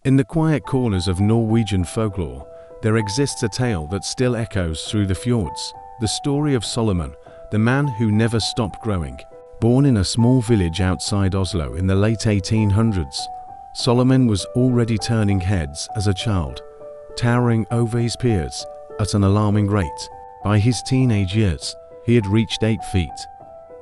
In the quiet corners of Norwegian folklore, there exists a tale that still echoes through the fjords, the story of Solomon, the man who never stopped growing. Born in a small village outside Oslo in the late 1800s, Solomon was already turning heads as a child, towering over his peers at an alarming rate. By his teenage years, he had reached 8 feet,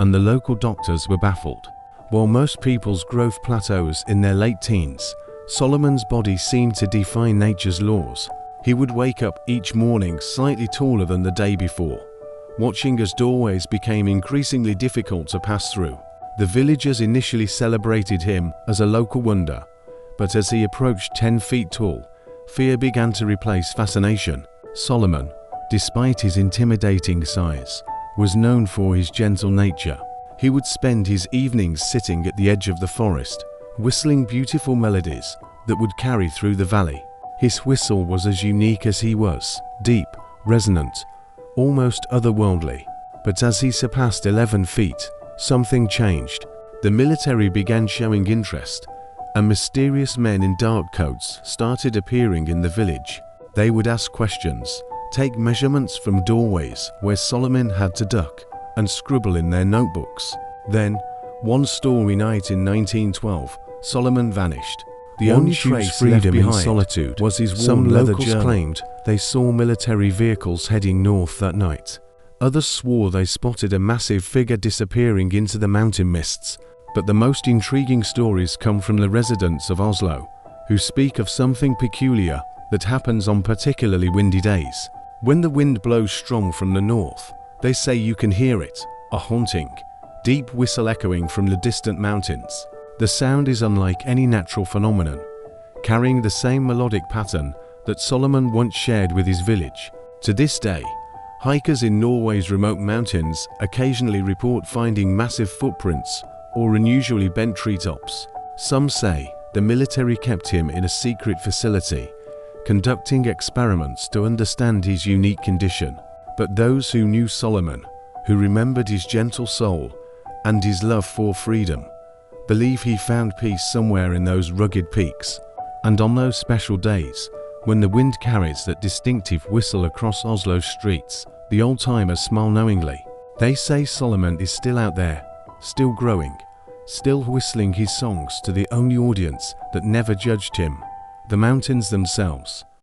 and the local doctors were baffled. While most people's growth plateaus in their late teens, Solomon's body seemed to defy nature's laws. He would wake up each morning slightly taller than the day before, watching as doorways became increasingly difficult to pass through. The villagers initially celebrated him as a local wonder, but as he approached 10 feet tall, fear began to replace fascination. Solomon, despite his intimidating size, was known for his gentle nature. He would spend his evenings sitting at the edge of the forest, whistling beautiful melodies that would carry through the valley. His whistle was as unique as he was, deep, resonant, almost otherworldly. But as he surpassed 11 feet, something changed. The military began showing interest, and mysterious men in dark coats started appearing in the village. They would ask questions, take measurements from doorways where Solomon had to duck, and scribble in their notebooks. Then, one stormy night in 1912, Solomon vanished. The only trace left behind solitude was his warm leather journal. Some locals claimed they saw military vehicles heading north that night. Others swore they spotted a massive figure disappearing into the mountain mists. But the most intriguing stories come from the residents of Oslo, who speak of something peculiar that happens on particularly windy days. When the wind blows strong from the north, they say you can hear it, a haunting, deep whistle echoing from the distant mountains. The sound is unlike any natural phenomenon, carrying the same melodic pattern that Solomon once shared with his village. To this day, hikers in Norway's remote mountains occasionally report finding massive footprints or unusually bent treetops. Some say the military kept him in a secret facility, conducting experiments to understand his unique condition. But those who knew Solomon, who remembered his gentle soul and his love for freedom, believe he found peace somewhere in those rugged peaks. And on those special days, when the wind carries that distinctive whistle across Oslo's streets, the old-timers smile knowingly. They say Solomon is still out there, still growing, still whistling his songs to the only audience that never judged him, the mountains themselves.